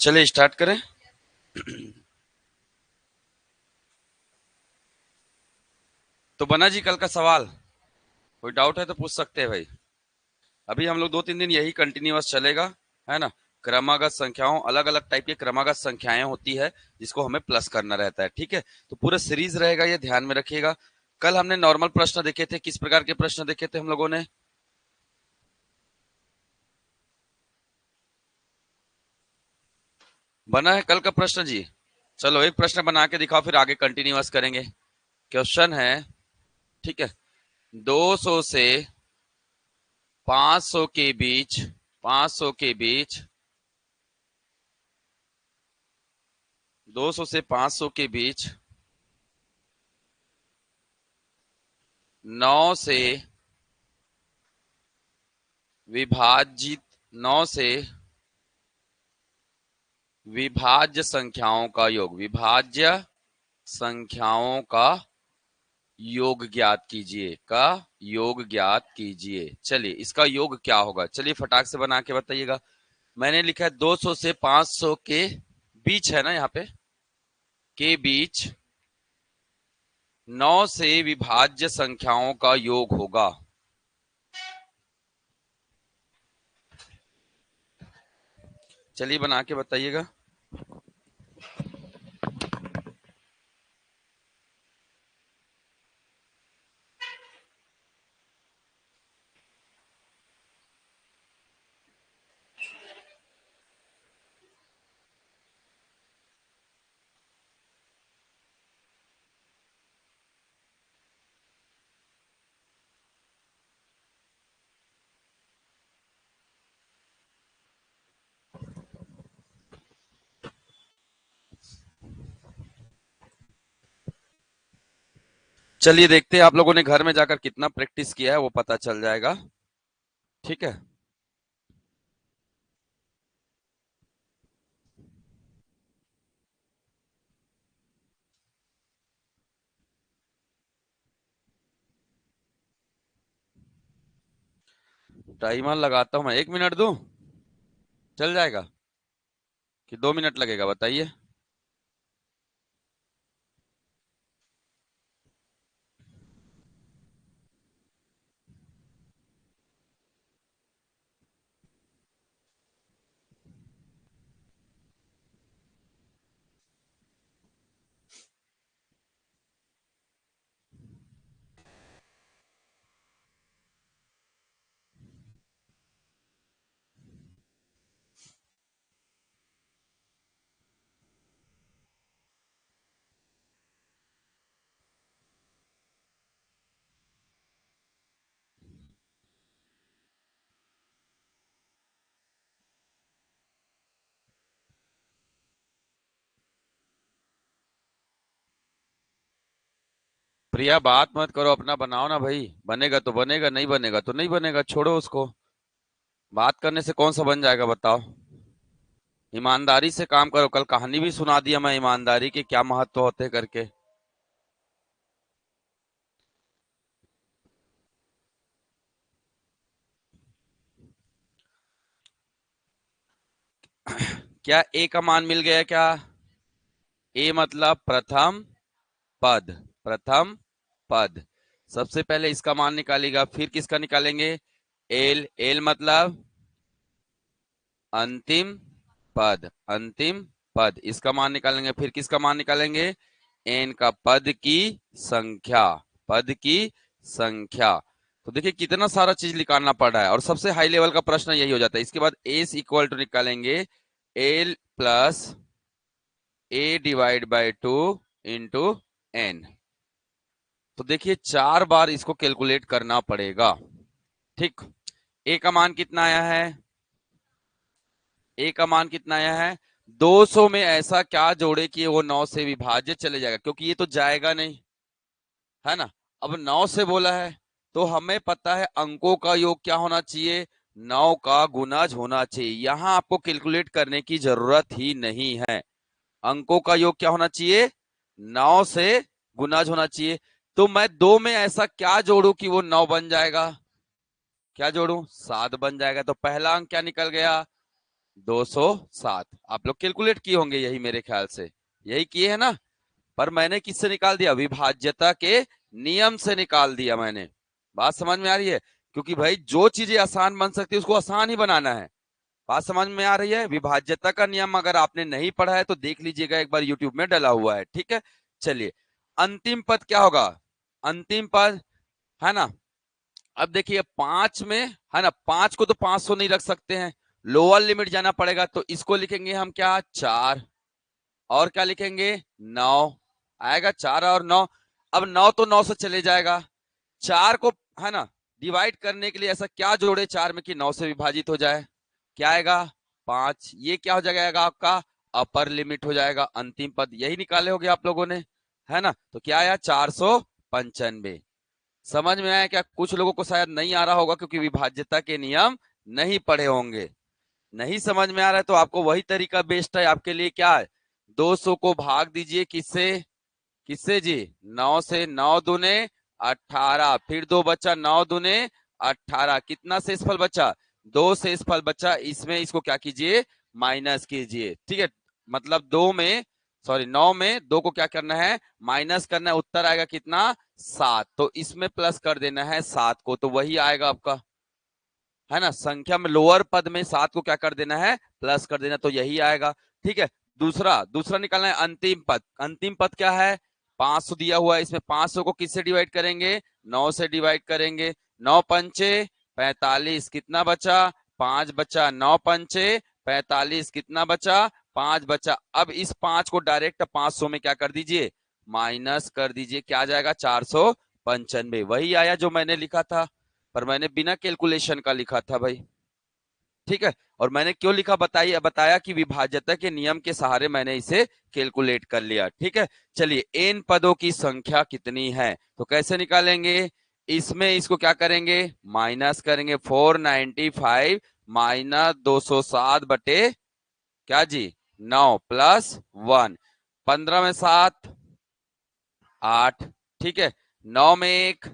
चलिए स्टार्ट करें। तो बना जी कल का सवाल, कोई डाउट है तो पूछ सकते हैं भाई। अभी हम लोग 2-3 दिन यही कंटिन्यूअस चलेगा, है ना। क्रमागत संख्याओं, अलग अलग टाइप की क्रमागत संख्याएं होती है जिसको हमें प्लस करना रहता है, ठीक है। तो पूरा सीरीज रहेगा, ये ध्यान में रखिएगा। कल हमने नॉर्मल प्रश्न देखे थे, किस प्रकार के प्रश्न देखे थे हम लोगों ने? बना है कल का प्रश्न जी? चलो एक प्रश्न बना के दिखाओ, फिर आगे कंटिन्यूअस करेंगे। क्वेश्चन है, ठीक है, 200 से 500 के बीच, 500 के बीच, 200 से 500 के बीच 9 से विभाजित, 9 से विभाज्य संख्याओं का योग, विभाज्य संख्याओं का योग ज्ञात कीजिए, का योग ज्ञात कीजिए। चलिए इसका योग क्या होगा, चलिए फटाक से बना के बताइएगा। मैंने लिखा है 200 से 500 के बीच, है ना, यहाँ पे के बीच 9 से विभाज्य संख्याओं का योग होगा। चलिए बना के बताइएगा। चलिए देखते हैं आप लोगों ने घर में जाकर कितना प्रैक्टिस किया है, वो पता चल जाएगा, ठीक है। टाइमर लगाता हूं मैं, 1 मिनट दूं? चल जाएगा कि 2 मिनट लगेगा, बताइए। प्रिया बात मत करो, अपना बनाओ ना भाई। बनेगा तो बनेगा, नहीं बनेगा तो नहीं बनेगा, छोड़ो उसको। बात करने से कौन सा बन जाएगा बताओ। ईमानदारी से काम करो, कल कहानी भी सुना दिया मैं ईमानदारी के क्या महत्व होते करके। क्या ए का मान मिल गया क्या? ए मतलब प्रथम पद, प्रथम पद। सबसे पहले इसका मान निकालेगा, फिर किसका निकालेंगे? एल, एल मतलब अंतिम पद, अंतिम पद, इसका मान निकालेंगे। फिर किसका मान निकालेंगे? एन का, पद की संख्या, पद की संख्या। तो देखिए कितना सारा चीज निकालना पड़ रहा है, और सबसे हाई लेवल का प्रश्न यही हो जाता है। इसके बाद एस इक्वल टू निकालेंगे L plus A divide by 2 into N. तो देखिए 4 बार इसको कैलकुलेट करना पड़ेगा, ठीक। ए का मान कितना आया है? ए का मान कितना आया है? 200 में ऐसा क्या जोड़े कि वो 9 से विभाज्य चले जाएगा, क्योंकि ये तो जाएगा नहीं, है ना। अब 9 से बोला है तो हमें पता है अंकों का योग क्या होना चाहिए? 9 का गुणज होना चाहिए। यहां आपको कैलकुलेट करने की जरूरत ही नहीं है। अंकों का योग क्या होना चाहिए? 9 से गुणज होना चाहिए। तो मैं 2 में ऐसा क्या जोड़ू कि वो 9 बन जाएगा? क्या जोड़ू? 7 बन जाएगा। तो पहला अंक क्या निकल गया? 207। आप लोग कैलकुलेट किए होंगे यही, मेरे ख्याल से यही किए है ना। पर मैंने किससे निकाल दिया, विभाज्यता के नियम से निकाल दिया मैंने। बात समझ में आ रही है? क्योंकि भाई जो चीजें आसान बन सकती है उसको आसान ही बनाना है। बात समझ में आ रही है? विभाज्यता का नियम अगर आपने नहीं पढ़ा है तो देख लीजिएगा, एक बार यूट्यूब में डला हुआ है, ठीक है। चलिए, अंतिम पद क्या होगा? अंतिम पद है ना, अब देखिए 5 में है ना, 5 को तो 500 नहीं रख सकते हैं, लोअर लिमिट जाना पड़ेगा, तो इसको लिखेंगे हम क्या, 4। और क्या लिखेंगे, 9 आएगा, 4 और 9। अब 9 तो 9 से चले जाएगा, 4 को है ना डिवाइड करने के लिए ऐसा क्या जोड़े 4 में कि 9 से विभाजित हो जाए, क्या आएगा, 5। ये क्या हो जाएगा आपका, अपर लिमिट हो जाएगा। अंतिम पद यही निकाले होगे आप लोगों ने, है ना। तो क्या आया, 495। समझ में आया क्या? कुछ लोगों को शायद नहीं आ रहा होगा क्योंकि विभाज्यता के नियम नहीं पढ़े होंगे। नहीं समझ में आ रहा है तो आपको वही तरीका बेस्ट है आपके लिए, क्या है, 200 को भाग दीजिए किससे, किससे जी, 9 से। 9 दूने 18, फिर 2 बचा, 9 दूने 18, कितना शेषफल बचा, 2 शेषफल बचा। इसमें इसको क्या कीजिए, माइनस कीजिए, ठीक है। मतलब 2 में, सॉरी 9 में 2 को क्या करना है, माइनस करना है। उत्तर आएगा कितना, 7। तो इसमें प्लस कर देना है 7 को, तो वही आएगा आपका, है ना। संख्या में लोअर पद में 7 को क्या कर देना है, प्लस कर देना, तो यही आएगा, ठीक है। दूसरा दूसरा निकालना है अंतिम पद। अंतिम पद क्या है, 500 दिया हुआ है, इसमें 500 को किससे डिवाइड करेंगे, 9 से डिवाइड करेंगे। 9 पंचे 45, कितना बचा, 5 बचा। 9 पंचे 45, कितना बचा, 5 बचा। अब इस 5 को डायरेक्ट 500 में क्या कर दीजिए, माइनस कर दीजिए, क्या आ जाएगा, 495। वही आया जो मैंने लिखा था, पर मैंने बिना कैलकुलेशन का लिखा था भाई, ठीक है। और मैंने क्यों लिखा बताइए, बताया कि विभाज्यता के नियम के सहारे मैंने इसे कैलकुलेट कर लिया, ठीक है। चलिए, एन पदों की संख्या कितनी है, तो कैसे निकालेंगे, इसमें इसको क्या करेंगे, माइनस करेंगे। 495 माइनस 207 बटे क्या जी, 9 प्लस 1। 15 में 7, 8, ठीक है। 9 में 1,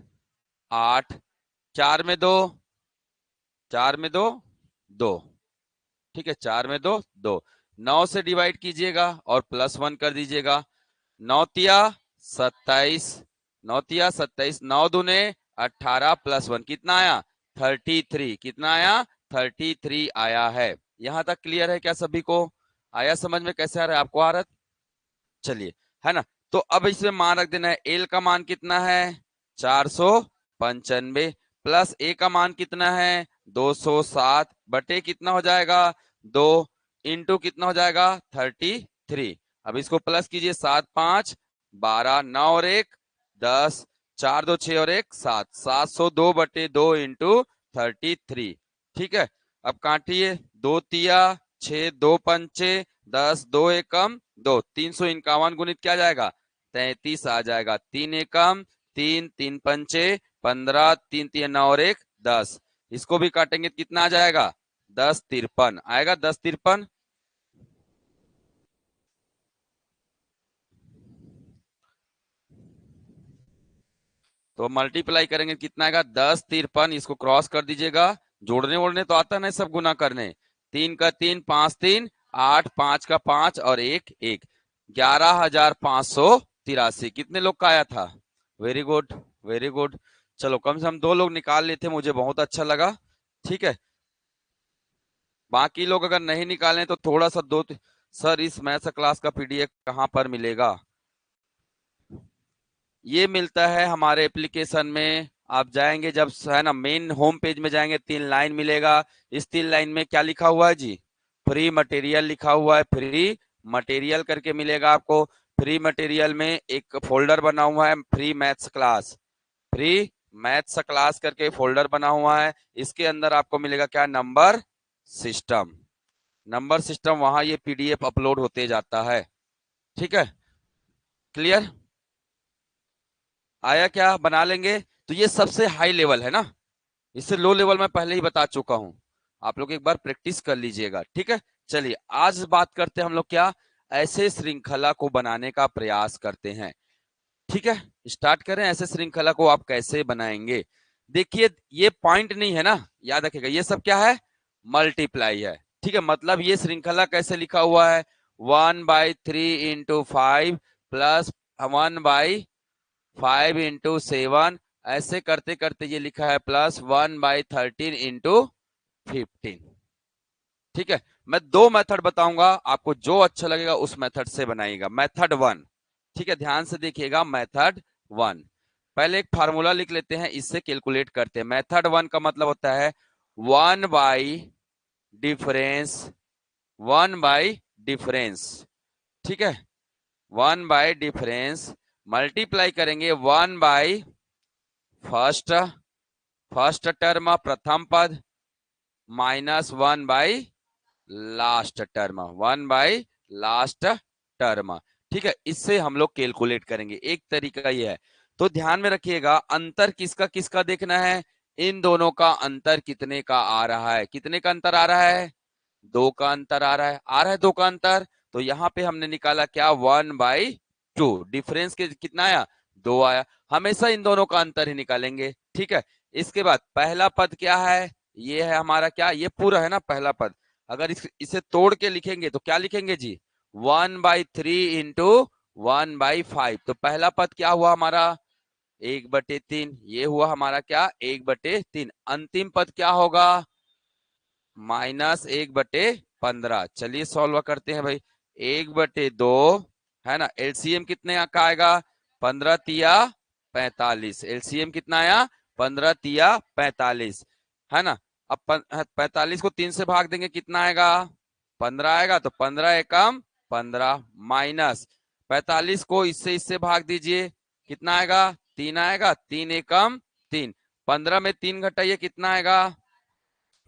8, 4 में 2, 4 में 2, 2, ठीक है। 4 में 2, 2। 9 से डिवाइड कीजिएगा और प्लस 1 कर दीजिएगा। 9 तिया 27, 9 तिया 27, 9 दूने 18 प्लस 1 कितना आया, 33, कितना आया, 33 आया है। यहां तक क्लियर है क्या सभी को, आया समझ में, कैसे आ रहा है, आपको आ रहा है? चलिए, है ना। तो अब इसमें मान रख देना है, एल का मान कितना है, 495, प्लस ए का मान कितना है, 207 बटे कितना हो जाएगा, 2, इंटू कितना हो जाएगा, 33। अब इसको प्लस कीजिए, 7 5 12, 9 और 1 10, 4 2 6 और 1 7, 702 बटे 2 इंटू 33, ठीक है। अब काटिए, 2 तिया 6, 2 पंचे 10, 2 एकम 2, 351 गुणित क्या जाएगा, 33 आ जाएगा। 3 एकम 3, 3 पंचे 15, 3 3 9 और 1 10, इसको भी काटेंगे तो कितना आ जाएगा, 10 53 आएगा, 10 53। तो मल्टीप्लाई करेंगे कितना आएगा, 10 53, इसको क्रॉस कर दीजिएगा। जोड़ने वोड़ने तो आता नहीं, सब गुना करने। 3 का 3, 5 3 8, 5 का 5 और 1 1, 11,583। कितने लोग का आया था, वेरी गुड, वेरी गुड। चलो, कम से कम 2 लोग निकाल लेते, मुझे बहुत अच्छा लगा, ठीक है। बाकी लोग अगर नहीं निकालें तो थोड़ा सा दो, सर इस मैथ्स क्लास का पीडीएफ कहाँ पर मिलेगा, ये मिलता है हमारे एप्लीकेशन में। आप जाएंगे जब, है ना, मेन होम पेज में जाएंगे, 3 लाइन मिलेगा। इस 3 लाइन में क्या लिखा हुआ है जी, फ्री मटेरियल लिखा हुआ है, फ्री मटेरियल करके मिलेगा आपको। फ्री मटेरियल में एक फोल्डर बना हुआ है, free maths class, free maths class करके फोल्डर बना हुआ है। इसके अंदर आपको मिलेगा क्या, नंबर सिस्टम, नंबर सिस्टम, वहां ये पीडीएफ अपलोड होते जाता है, ठीक है। क्लियर आया क्या, बना लेंगे। तो ये सबसे हाई लेवल है ना, इससे लो लेवल मैं पहले ही बता चुका हूं, आप लोग एक बार प्रैक्टिस कर लीजिएगा, ठीक है। चलिए, आज बात करते हैं हम लोग क्या, ऐसे श्रृंखला को बनाने का प्रयास करते हैं, ठीक है। स्टार्ट करें, ऐसे श्रृंखला को आप कैसे बनाएंगे। देखिए, ये पॉइंट नहीं है ना, याद रखिएगा, ये सब क्या है, मल्टीप्लाई है, ठीक है, मतलब ये श्रृंखला कैसे लिखा हुआ है, 1/3 इंटू 5 प्लस 1/5 इंटू 7, ऐसे करते करते ये लिखा है प्लस 1/13 इंटू 15। ठीक है, मैं दो मेथड बताऊंगा, आपको जो अच्छा लगेगा उस मेथड से बनाइएगा। मेथड वन, ठीक है, ध्यान से देखिएगा। मेथड वन, पहले एक फार्मूला लिख लेते हैं, इससे कैलकुलेट करते हैं। मेथड वन का मतलब होता है 1/डिफरेंस, 1/डिफरेंस, ठीक है, 1/डिफरेंस मल्टीप्लाई करेंगे 1/फर्स्ट, फर्स्ट टर्म प्रथम पद, माइनस 1/लास्ट टर्म, 1/लास्ट टर्म। ठीक है, इससे हम लोग कैलकुलेट करेंगे। एक तरीका ये है, तो ध्यान में रखिएगा, अंतर किसका किसका देखना है, इन दोनों का अंतर कितने का आ रहा है, कितने का अंतर आ रहा है, 2 का अंतर आ रहा है, आ रहा है 2 का अंतर। तो यहाँ पे हमने निकाला क्या, 1/2, डिफरेंस के कितना आया, 2 आया। हमेशा इन दोनों का अंतर ही निकालेंगे। ठीक है, इसके बाद पहला पद क्या है, ये है हमारा क्या, ये पूरा है ना पहला पद। अगर इसे तोड़ के लिखेंगे तो क्या लिखेंगे जी, 1/3 इंटू 1/5। तो पहला पद क्या हुआ हमारा, 1/3, ये हुआ हमारा क्या, 1/3। अंतिम पद क्या होगा, -1/15। चलिए सॉल्व करते हैं भाई, 1/2 है ना, एलसीएम कितने का आएगा, 15 तिया 45। एलसीएम कितना आया, 15 तिया 45, है ना। अब 45 को 3 से भाग देंगे, कितना आएगा, 15 आएगा। तो 15 एकम 15, माइनस 45 को इससे भाग दीजिए, कितना आएगा, 3 आएगा। 3 एकम 3, 15 में 3 घटाइए, कितना आएगा,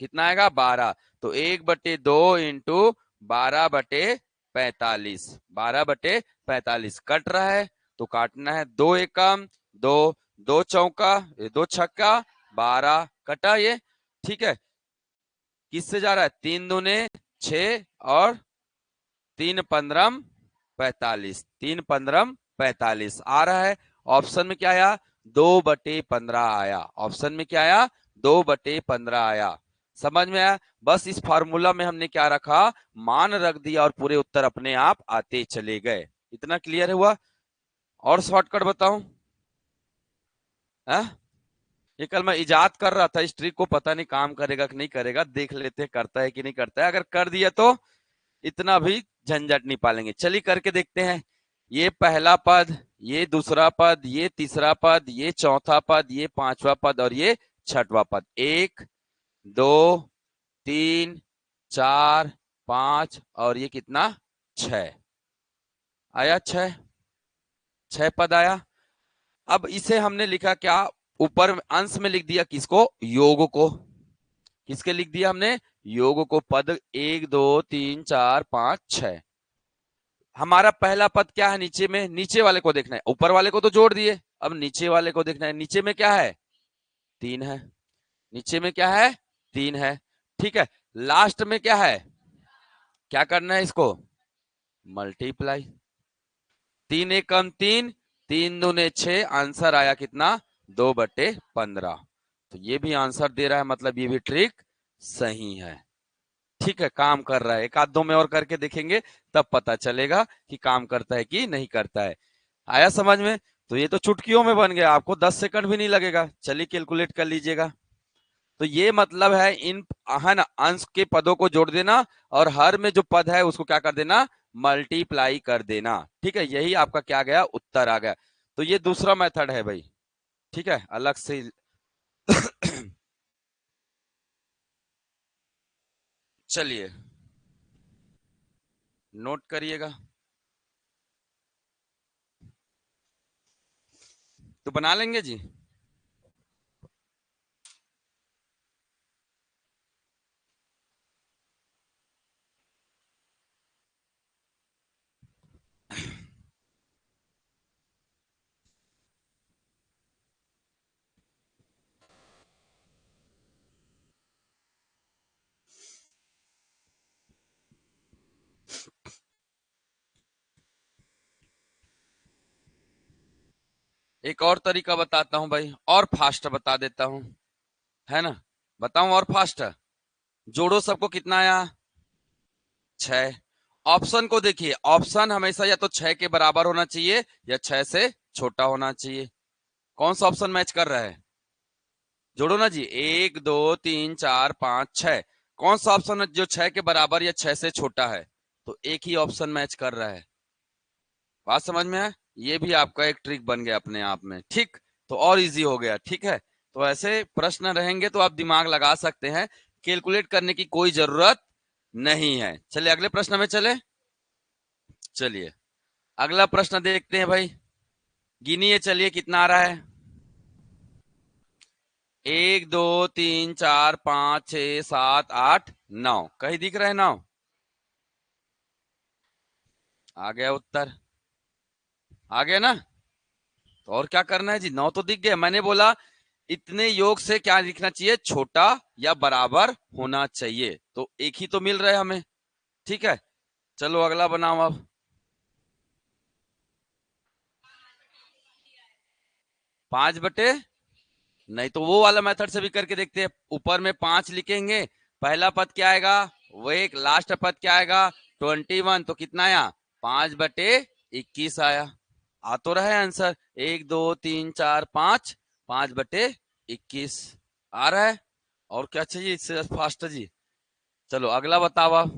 कितना आएगा, 12। तो 1/2 इंटू 12/45, 12/45 कट रहा है, तो काटना है, 2 एकम 2, 2 चौका, 2 छक्का 12, कटा ये। ठीक है, किससे जा रहा है, 3 दूने 6 और 3 पंद्रम 45, 3 पंद्रम 45 आ रहा है। ऑप्शन में क्या आया, 2/15 आया। ऑप्शन में क्या आया, 2/15 आया। समझ में आया। बस इस फार्मूला में हमने क्या रखा, मान रख दिया और पूरे उत्तर अपने आप आते चले गए। इतना क्लियर हुआ। और शॉर्टकट बताऊं, है? ये कल मैं इजाद कर रहा था, इस ट्रिक को, पता नहीं काम करेगा कि नहीं करेगा, देख लेते हैं करता है कि नहीं करता है। अगर कर दिया तो इतना भी झंझट नहीं पालेंगे। चलिए करके देखते हैं। ये पहला पद, ये दूसरा पद, ये तीसरा पद, ये चौथा पद, ये पांचवा पद और ये छठवां पद। 1 2 3 4 5 और ये कितना, 6 आया, 6, 6 पद आया। अब इसे हमने लिखा क्या, ऊपर अंश में लिख दिया किसको, योग को। किसके लिख दिया हमने, योग को। पद 1 2 3 4 5 6। हमारा पहला पद क्या है, नीचे में, नीचे वाले को देखना है, ऊपर वाले को तो जोड़ दिए, अब नीचे वाले को देखना है। नीचे में क्या है, 3 है। नीचे में क्या है, 3 है। ठीक है, लास्ट में क्या है, क्या करना है, इसको मल्टीप्लाई। 3 एकम 3, 3 दूने 6, आंसर आया कितना, 2/15। तो ये भी आंसर दे रहा है, मतलब ये भी ट्रिक सही है। ठीक है, काम कर रहा है। एक आध दो में और करके देखेंगे, तब पता चलेगा कि काम करता है कि नहीं करता है। आया समझ में। तो ये तो चुटकियों में बन गया, आपको 10 सेकंड भी नहीं लगेगा। चलिए कैलकुलेट कर लीजिएगा। तो ये मतलब है, इन है ना, अंश के पदों को जोड़ देना और हर में जो पद है उसको क्या कर देना, मल्टीप्लाई कर देना। ठीक है, यही आपका क्या गया, उत्तर आ गया। तो ये दूसरा मेथड है भाई। ठीक है, अलग से चलिए नोट करिएगा। तो बना लेंगे जी। एक और तरीका बताता हूं भाई, और फास्ट बता देता हूं, है ना। बताऊं और फास्ट, जोड़ो सबको, कितना आया, 6। ऑप्शन को देखिए, ऑप्शन हमेशा या तो 6 के बराबर होना चाहिए या 6 से छोटा होना चाहिए। कौन सा ऑप्शन मैच कर रहा है? जोड़ो ना जी, 1 2 3 4 5 6। कौन सा ऑप्शन है जो 6 के बराबर या 6 से छोटा है? तो एक ही ऑप्शन मैच कर रहा है। बात समझ में है? ये भी आपका एक ट्रिक बन गया अपने आप में, ठीक। तो और इजी हो गया, ठीक है। तो ऐसे प्रश्न रहेंगे तो आप दिमाग लगा सकते हैं, कैलकुलेट करने की कोई जरूरत नहीं है। चलिए अगले प्रश्न में चले। चलिए अगला प्रश्न देखते हैं भाई। गिनिए, चलिए कितना आ रहा है। 1 2 3 4 5 6 7 8 9। कहीं दिख रहा है 9? आ गया उत्तर, आ गया ना? तो और क्या करना है जी, 9 तो दिख गया। मैंने बोला इतने योग से क्या लिखना चाहिए, छोटा या बराबर होना चाहिए। तो एक ही तो मिल रहा है हमें, ठीक है। चलो अगला बनाओ अब। 5/, नहीं तो वो वाला मेथड से भी करके देखते हैं। ऊपर में 5 लिखेंगे, पहला पद क्या आएगा, वो एक, लास्ट पद क्या आएगा, 21। तो कितना आया, 5/21 आया। आ तो रहा है आंसर, 1 2 3 4 5, 5/21 आ रहा है। और क्या चाहिए इससे फास्ट जी? चलो अगला बताओ आप।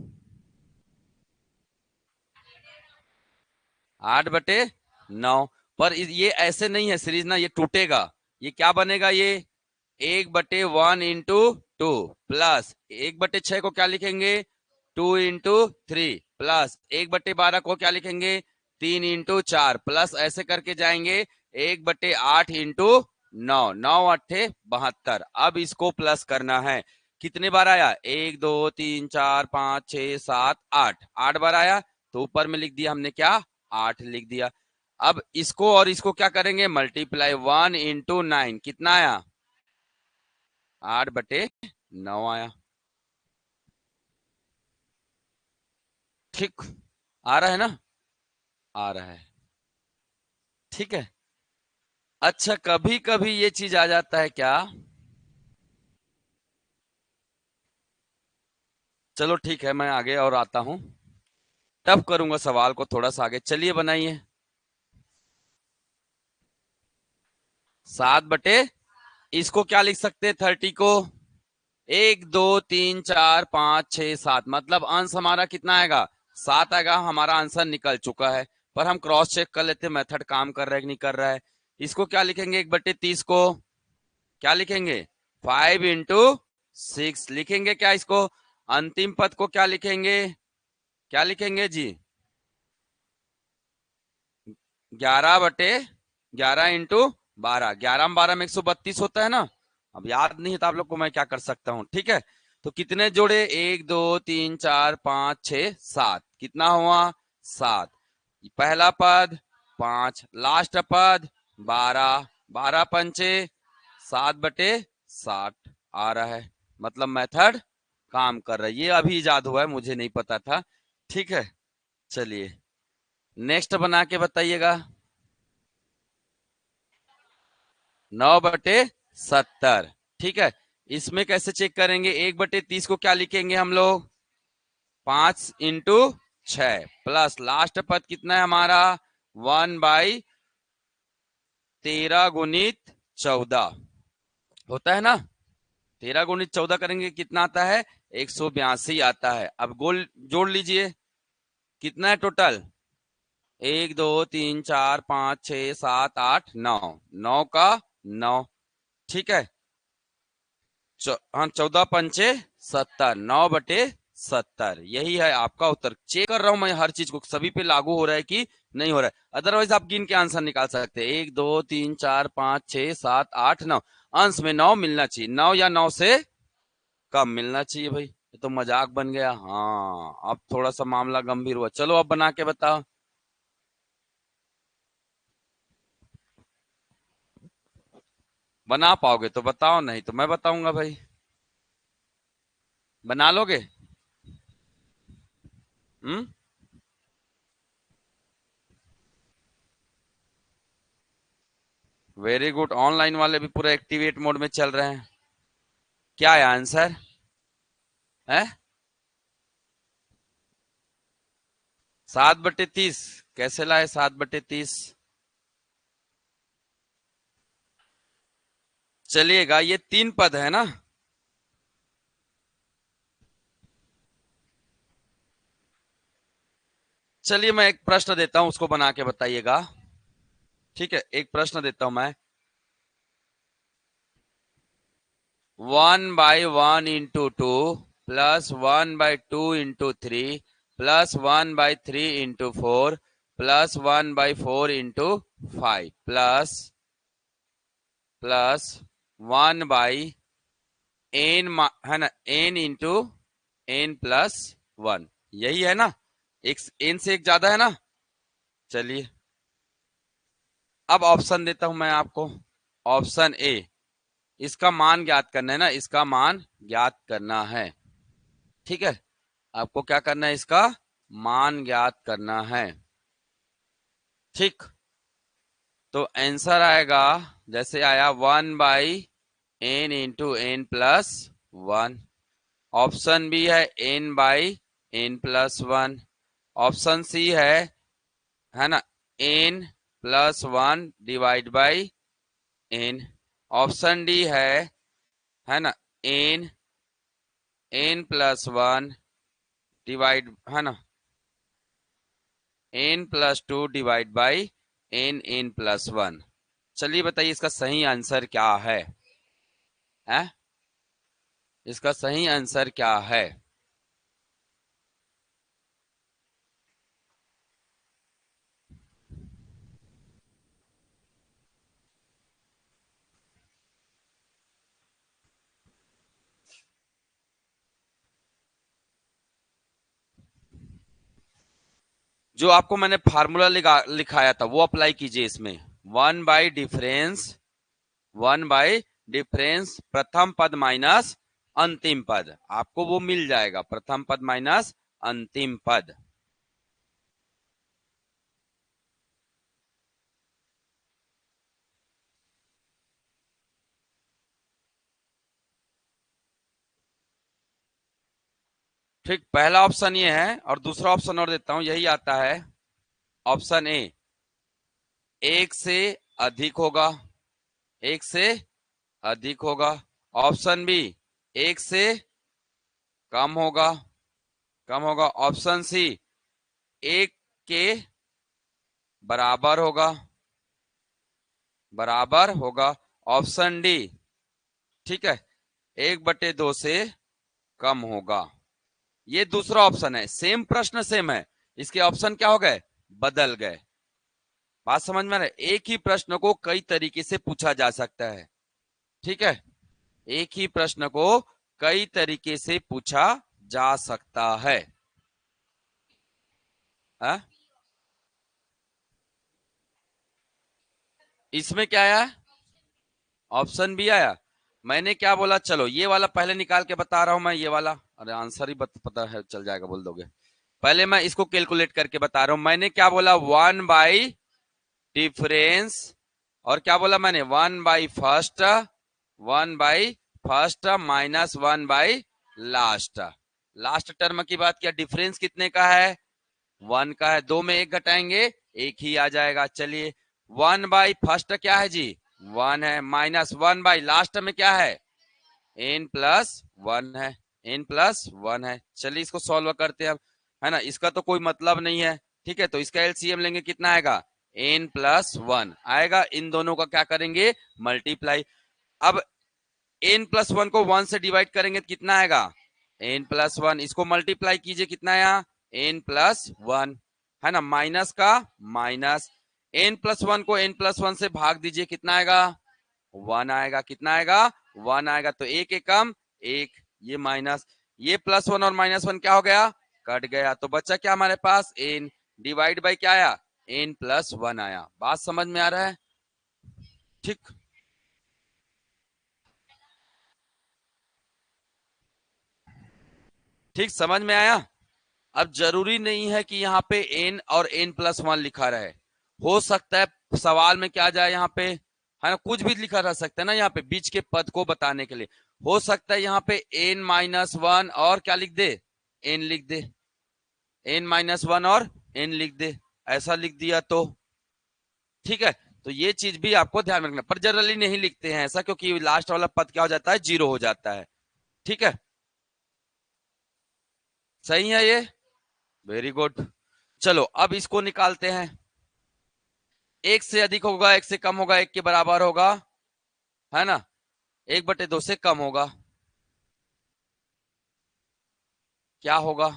8/9। पर ये ऐसे नहीं है सीरीज ना, ये टूटेगा। ये क्या बनेगा, ये 1/1 × 2 प्लस 1/6 को क्या लिखेंगे, 2 × 3 प्लस 1/12 को क्या लिखेंगे, 3 × 4 प्लस ऐसे करके जाएंगे 1/8 × 9, 9 8 72। अब इसको प्लस करना है। कितने बार आया, 1 2 3 4 5 6 7 8, 8 बार आया। तो ऊपर में लिख दिया हमने क्या, 8 लिख दिया। अब इसको और इसको क्या करेंगे, मल्टीप्लाई, 1 × 9 कितना आया, 8/9 आया। ठीक, आ रहा है ना? आ रहा है, ठीक है। अच्छा कभी कभी ये चीज आ जाता है क्या, चलो ठीक है, मैं आगे और आता हूं। टफ करूंगा सवाल को थोड़ा सा आगे, चलिए बनाइए। 7/, इसको क्या लिख सकते हैं, 30 को 1 2 3 4 5 6 7, मतलब अंश हमारा कितना आएगा, 7 आएगा। हमारा आंसर निकल चुका है। पर हम क्रॉस चेक कर लेते हैं मेथड काम कर रहा है कि नहीं कर रहा है। इसको क्या लिखेंगे, 1/30 को क्या लिखेंगे, 5 × 6 लिखेंगे। क्या इसको, अंतिम पद को क्या लिखेंगे, क्या लिखेंगे जी, 11/12, 11 में 12 में 132 होता है ना। अब याद नहीं है तो आप लोग को मैं क्या कर सकता हूँ, ठीक है। तो कितने जोड़े, 1 2 3 4 5 6 7, कितना हुआ, 7। पहला पद 5, लास्ट पद 12, 12 × 5 = 7/60 आ रहा है। मतलब मेथड काम कर रहा है। ये अभी इजाद हुआ है, मुझे नहीं पता था, ठीक है। चलिए नेक्स्ट बना के बताइएगा। 9/70, ठीक है। इसमें कैसे चेक करेंगे, 1/30 को क्या लिखेंगे हम लोग, 5 × 6 प्लस लास्ट पद कितना है हमारा, 1/13 × 14 होता है ना। 13 × 14 करेंगे कितना आता है, 182 आता है। अब गोल जोड़ लीजिए, कितना है टोटल, 1 2 3 4 5 6 7 8 9, 9 का 9, ठीक है। हाँ, 14 × 5 = 70, 9/70, यही है आपका उत्तर। चेक कर रहा हूं मैं हर चीज को, सभी पे लागू हो रहा है कि नहीं हो रहा है। अदरवाइज आप गिन के आंसर निकाल सकते हैं, 1 2 3 4 5 6 7 8 9। अंश में 9 मिलना चाहिए, 9 या 9 से कम मिलना चाहिए भाई। ये तो मजाक बन गया। हाँ अब थोड़ा सा मामला गंभीर हुआ। चलो अब बना के बताओ। बना पाओगे तो बताओ, नहीं तो मैं बताऊंगा भाई। बना लोगे? हम्म, वेरी गुड। ऑनलाइन वाले भी पूरा एक्टिवेट मोड में चल रहे हैं। क्या है आंसर है? 7/30 कैसे लाए 7/30? चलिएगा, ये 3 पद है ना। चलिए मैं एक प्रश्न देता हूं, उसको बना के बताइएगा। ठीक है, एक प्रश्न देता हूं मैं। 1/1 into 2 plus 1/2 into 3 plus 1/3 into 4 plus 1/4 into 5 plus 1/n है ना, n into n+1, यही है ना। एक n से एक ज्यादा है ना। चलिए अब ऑप्शन देता हूं मैं आपको। ऑप्शन ए, इसका मान ज्ञात करना है ना, इसका मान ज्ञात करना है। ठीक है, आपको क्या करना है, इसका मान ज्ञात करना है। ठीक, तो आंसर आएगा जैसे आया 1/n into n+1। Option B है n/n+1। ऑप्शन सी है ना, n+1/n। ऑप्शन डी है ना, n+1 डिवाइड है ना, n+2/n+1। चलिए बताइए इसका सही आंसर क्या है? इसका सही आंसर क्या है? जो आपको मैंने फार्मूला लिखाया था वो अप्लाई कीजिए इसमें। वन बाई डिफरेंस, प्रथम पद माइनस अंतिम पद, आपको वो मिल जाएगा, प्रथम पद माइनस अंतिम पद। ठीक, पहला ऑप्शन ये है, और दूसरा ऑप्शन और देता हूं, यही आता है। ऑप्शन ए, एक से अधिक होगा, एक से अधिक होगा। ऑप्शन बी, एक से कम होगा, कम होगा। ऑप्शन सी, एक के बराबर होगा, बराबर होगा। ऑप्शन डी, ठीक है, 1/2 से कम होगा। ये दूसरा ऑप्शन है, सेम प्रश्न सेम है, इसके ऑप्शन क्या हो गए, बदल गए। बात समझ में आ रहा है? एक ही प्रश्न को कई तरीके से पूछा जा सकता है। ठीक है, एक ही प्रश्न को कई तरीके से पूछा जा सकता है। हा? इसमें क्या आया, ऑप्शन बी आया। मैंने क्या बोला, चलो ये वाला पहले निकाल के बता रहा हूं मैं, ये वाला, अरे आंसर ही पता है, चल जाएगा बोल दोगे। पहले मैं इसको कैलकुलेट करके बता रहा हूं। मैंने क्या बोला, 1/डिफरेंस, और क्या बोला मैंने, 1/फर्स्ट, 1/फर्स्ट माइनस 1/लास्ट। लास्ट टर्म की बात किया, डिफरेंस कितने का है, 1 का है। 2 में 1 घटाएंगे, 1 ही आ जाएगा। चलिए 1/फर्स्ट क्या है जी, 1 है, माइनस 1/लास्ट में क्या है, n+1 है, n+1 है। चलिए इसको सॉल्व करते हैं अब, है ना, इसका तो कोई मतलब नहीं है। ठीक है, तो इसका एलसीएम लेंगे, कितना आएगा, n+1 आएगा। इन दोनों का क्या करेंगे, मल्टीप्लाई। अब n+1 को 1 से डिवाइड करेंगे तो कितना आएगा, n+1। इसको मल्टीप्लाई कीजिए, कितना आया, n+1, है ना, माइनस का माइनस। n+1 को n+1 से भाग दीजिए, कितना आएगा, 1 आएगा। कितना आएगा, 1 आएगा। तो एक कम, एक, ये माइनस, ये +1 और -1 क्या हो गया, कट गया। तो बच्चा क्या हमारे पास, n डिवाइड बाई क्या आया, n+1 आया। बात समझ में आ रहा है? ठीक, ठीक समझ में आया। अब जरूरी नहीं है कि यहाँ पे n और n+1 लिखा रहे, हो सकता है सवाल में क्या जाए, यहाँ पे है ना, कुछ भी लिखा रह सकता है ना, यहाँ पे बीच के पद को बताने के लिए। हो सकता है यहाँ पे n-1 और क्या लिख दे, n लिख दे, n-1 और n लिख दे, ऐसा लिख दिया तो ठीक है। तो ये चीज भी आपको ध्यान में रखना, पर जनरली नहीं लिखते हैं ऐसा, क्योंकि लास्ट वाला पद क्या हो जाता है, जीरो हो जाता है। ठीक है, सही है ये, वेरी गुड। चलो अब इसको निकालते हैं। एक से अधिक होगा, एक से कम होगा, एक के बराबर होगा, है ना, एक बटे दो से कम होगा, क्या होगा,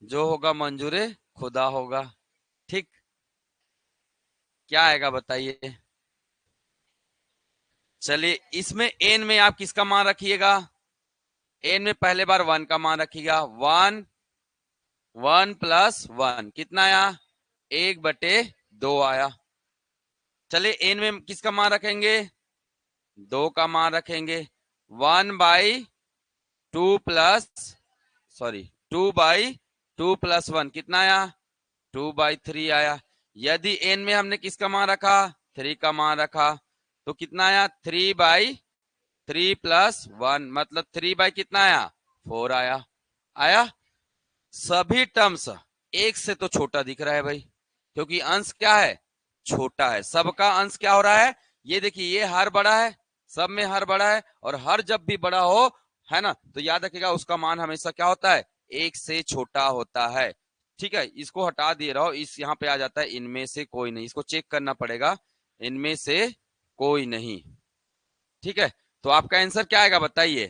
जो होगा मंजूरे खुदा होगा। ठीक, क्या आएगा बताइए। चलिए इसमें एन में आप किसका मान रखिएगा, एन में पहले बार वन का मान रखिएगा, वन, वन प्लस वन कितना आया, एक बटे दो आया। चलिए एन में किसका मान रखेंगे, दो का मान रखेंगे, one by two plus, sorry, two by two plus one कितना आया, टू बाई थ्री आया। यदि एन में हमने किसका मान रखा, थ्री का मान रखा, तो कितना आया, three by three plus one, मतलब थ्री बाई कितना आया, फोर आया। आया, सभी टर्म्स एक से तो छोटा दिख रहा है भाई, क्योंकि अंश क्या है, छोटा है, सबका अंश क्या हो रहा है, ये देखिए ये हर बड़ा है, सब में हर बड़ा है, और हर जब भी बड़ा हो, है ना, तो याद रखिएगा उसका मान हमेशा क्या होता है, एक से छोटा होता है। ठीक है, इसको हटा दिए रहो, इस यहाँ पे आ जाता है इनमें से कोई नहीं, इसको चेक करना पड़ेगा, इनमें से कोई नहीं। ठीक है, तो आपका आंसर क्या आएगा बताइए,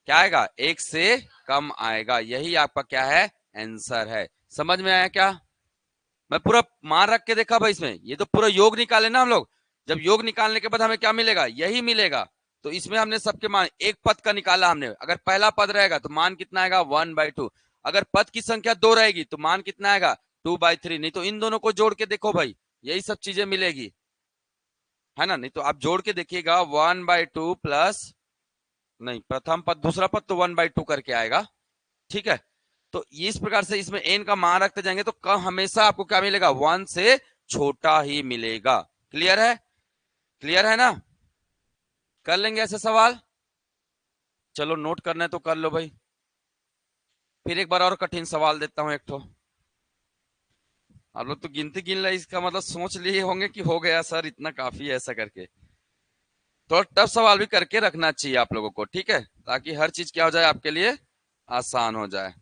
क्या आएगा, एक से कम आएगा, यही आपका क्या है, आंसर है। समझ में आया क्या, मैं पूरा मान रख के देखा भाई, इसमें ये तो पूरा योग निकाले ना हम लोग, जब योग निकालने के बाद हमें क्या मिलेगा, यही मिलेगा। तो इसमें हमने सबके मान, एक पद का निकाला हमने, अगर पहला पद रहेगा तो मान कितना आएगा, वन बाई टू, अगर पद की संख्या दो रहेगी तो मान कितना आएगा, टू बाई थ्री। नहीं तो इन दोनों को जोड़ के देखो भाई, यही सब चीजें मिलेगी, है ना, नहीं तो आप जोड़ के देखिएगा, वन बाई टू प्लस, नहीं प्रथम पद दूसरा पद तो वन बाई टू करके आएगा। ठीक है, तो इस प्रकार से इसमें एन का मान रखते जाएंगे तो कम हमेशा आपको क्या मिलेगा, वन से छोटा ही मिलेगा। क्लियर है, क्लियर है ना, कर लेंगे ऐसे सवाल। चलो नोट करना है तो कर लो भाई, फिर एक बार और कठिन सवाल देता हूं एक तो। आप लोग तो गिनती गिन ले, इसका मतलब सोच लिए होंगे कि हो गया सर इतना काफी है, ऐसा करके तो टफ सवाल भी करके रखना चाहिए आप लोगों को, ठीक है, ताकि हर चीज क्या हो जाए आपके लिए, आसान हो जाए।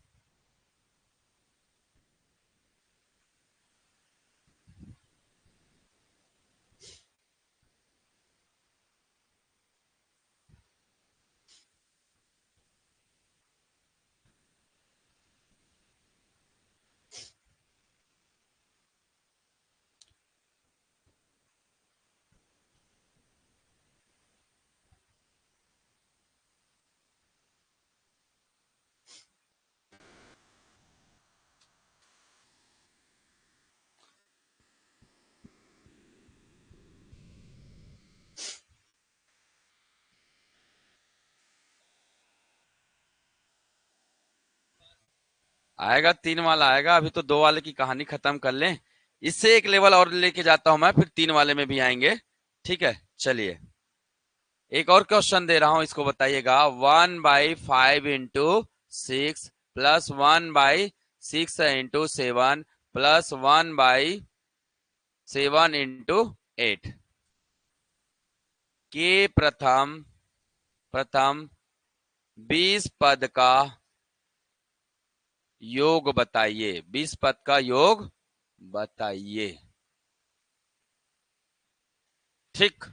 आएगा, तीन वाला आएगा, अभी तो दो वाले की कहानी खत्म कर लें, इससे एक लेवल और लेके जाता हूं मैं, फिर तीन वाले में भी आएंगे। ठीक है, चलिए एक और क्वेश्चन दे रहा हूं, इसको बताइएगा, one by five into six plus one by six into seven plus one by seven into eight के प्रथम प्रथम 20 पद का योग बताइए, 20 पद का योग बताइए। ठीक,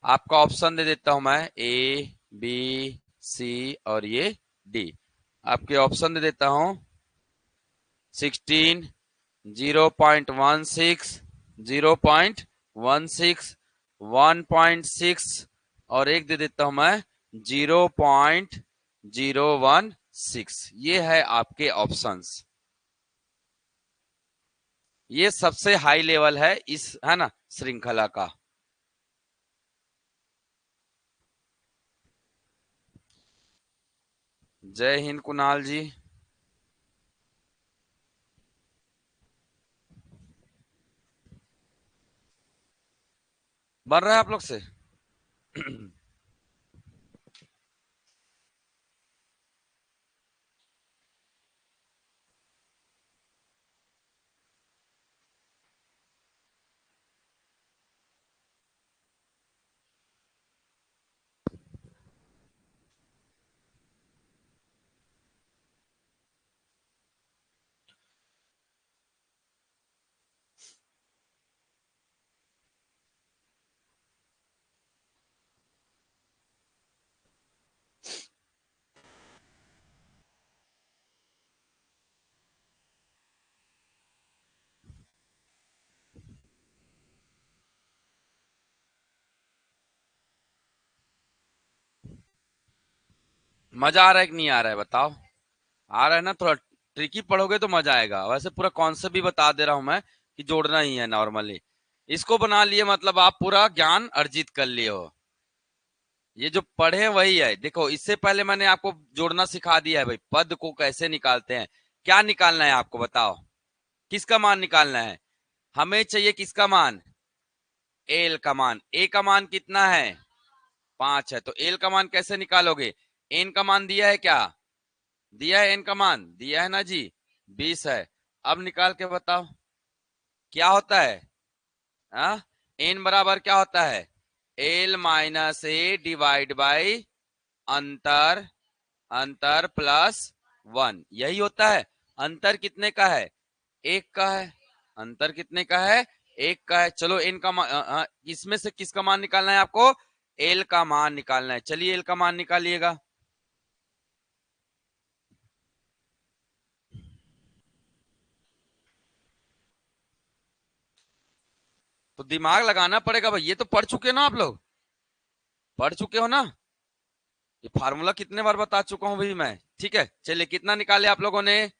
आपका ऑप्शन दे देता हूं मैं, ए बी सी और ये डी, आपके ऑप्शन दे देता हूं, 16, 0.16, 0.16, 1.6 और एक दे देता हूं मैं 0.016, ये है आपके ऑप्शंस। ये सबसे हाई लेवल है इस, है ना, श्रृंखला का। जय हिंद कुणाल जी, बन रहा है आप लोग से। मजा आ रहा है कि नहीं आ रहा है बताओ। आ रहा है ना, थोड़ा ट्रिकी पढ़ोगे तो मजा आएगा। वैसे पूरा कॉन्सेप्ट भी बता दे रहा हूं मैं कि जोड़ना ही है नॉर्मली। इसको बना लिए मतलब आप पूरा ज्ञान अर्जित कर लिए हो। ये जो पढ़े हैं वही है। देखो इससे पहले मैंने आपको जोड़ना सिखा दिया है भाई, पद को कैसे निकालते हैं। क्या निकालना है आपको बताओ, किसका मान निकालना है। हमें चाहिए किसका मान, एल का मान। ए का मान कितना है, 5 है, तो एल का मान कैसे निकालोगे। एन का मान दिया है क्या, दिया है, एन का मान दिया है ना जी, 20 है। अब निकाल के बताओ क्या होता है। हाँ, एन बराबर क्या होता है, L minus A divide by अंतर, अंतर प्लस 1, यही होता है। अंतर कितने का है, 1 का है। अंतर कितने का है, 1 का है। चलो एन का मान, इसमें से किसका मान निकालना है आपको, एल का मान निकालना है। चलिए एल का मान निकालिएगा। तो दिमाग लगाना पड़ेगा भाई, ये तो पढ़ चुके हो ना आप लोग, पढ़ चुके हो ना। ये फार्मूला कितने बार बता चुका हूं भाई मैं। ठीक है, चलिए कितना निकाले आप लोगों ने,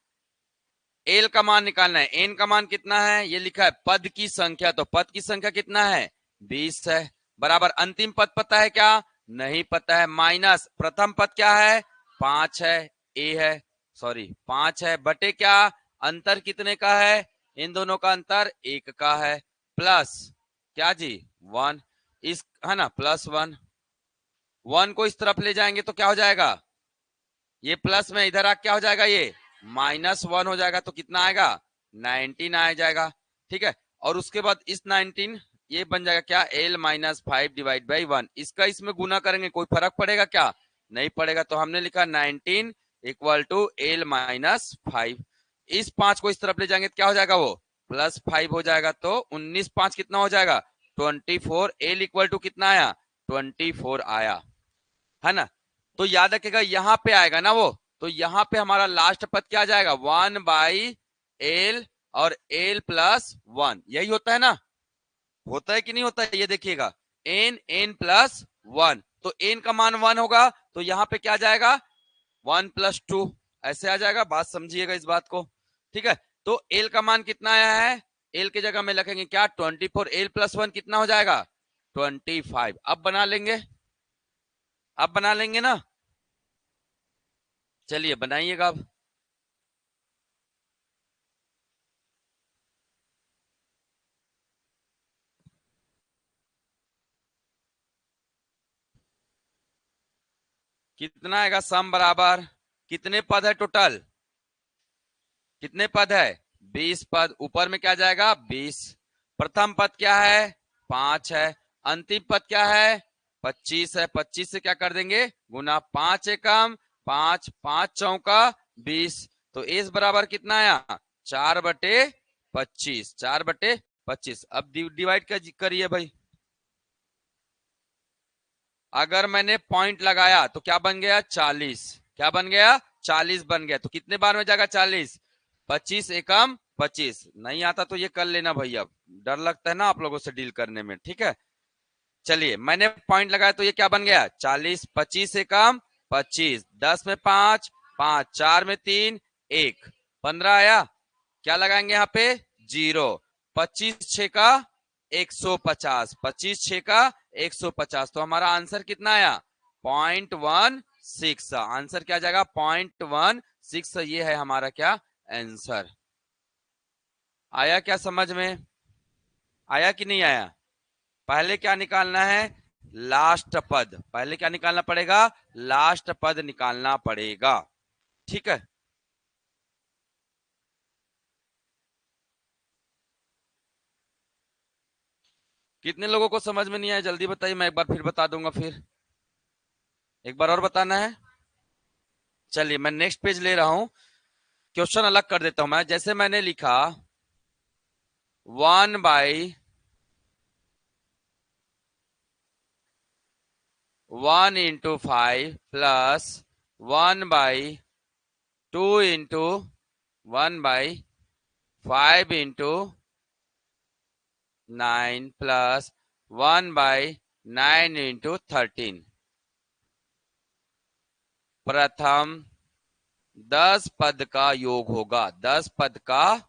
एल का मान निकालना है। एन का मान कितना है, ये लिखा है पद की संख्या, तो पद की संख्या कितना है, 20 है। बराबर अंतिम पद पता है क्या, नहीं पता है, माइनस प्रथम पद क्या है, 5 है, ए है, सॉरी 5 है, बटे क्या, अंतर कितने का है, इन दोनों का अंतर 1 का है, प्लस क्या जी 1, इस है ना प्लस 1। 1 को इस तरफ ले जाएंगे तो क्या हो जाएगा, ये प्लस में इधर आ क्या हो जाएगा, ये -1 हो जाएगा, तो कितना आएगा, 19 आ जाएगा। ठीक है, और उसके बाद इस 19 ये बन जाएगा क्या, L-5 डिवाइड बाई 1, इसका इसमें गुना करेंगे, कोई फर्क पड़ेगा क्या, नहीं पड़ेगा। तो हमने लिखा 19 इक्वल टू L-5। इस 5 को इस तरफ ले जाएंगे तो क्या हो जाएगा, वो +5 हो जाएगा, तो 19 5 कितना हो जाएगा, 24। एल इक्वल टू कितना आया, 24 आया, है ना। तो याद रखेगा यहां पे आएगा ना वो, तो यहां पे हमारा लास्ट पद क्या आ जाएगा, 1/L और L प्लस 1, यही होता है ना, होता है कि नहीं होता है, ये देखिएगा n प्लस 1, तो n का मान 1 होगा, तो यहाँ पे क्या आ जाएगा 1 + 2, ऐसे आ जाएगा। बात समझिएगा इस बात को। ठीक है, तो L का मान कितना आया है, L की जगह में लिखेंगे क्या 24, L प्लस 1 कितना हो जाएगा 25। अब बना लेंगे, अब बना लेंगे ना, चलिए बनाइएगा अब। कितना आएगा, सम बराबर कितने पद है टोटल, कितने पद है, 20 पद। ऊपर में क्या जाएगा 20, प्रथम पद क्या है 5 है, अंतिम पद क्या है 25 है। 25 से क्या कर देंगे गुना, 5 एकम 5, 5 चौका 20, तो इस बराबर कितना आया 4/25, 4/25। अब डिवाइड करिए भाई, अगर मैंने पॉइंट लगाया तो क्या बन गया 40, क्या बन गया 40 बन गया, तो कितने बार में जाएगा 40, 25 एकम 25। नहीं आता तो ये कर लेना भैया, डर लगता है ना आप लोगों से डील करने में। ठीक है, चलिए मैंने पॉइंट लगाया तो ये क्या बन गया 40, 25 एकम 25, 10 में 5, 5 4 में 3, 1, 15 आया। क्या लगाएंगे यहाँ पे 0, 25 6 का 150, 25 6 का 150, तो हमारा आंसर कितना आया 0.16। आंसर क्या जाएगा 0.16, ये है हमारा क्या आंसर। आया क्या समझ में, आया कि नहीं आया। पहले क्या निकालना है, लास्ट पद, पहले क्या निकालना पड़ेगा, लास्ट पद निकालना पड़ेगा। ठीक है, कितने लोगों को समझ में नहीं आया जल्दी बताइए, मैं एक बार फिर बता दूंगा, फिर एक बार और बताना है। चलिए मैं नेक्स्ट पेज ले रहा हूं, क्वेश्चन अलग कर देता हूं मैं। जैसे मैंने लिखा 1/1 × 5 प्लस 1/2 × 1/5 प्लस 1/9 × 13। प्रथम 10 पद का योग होगा, 10 पद का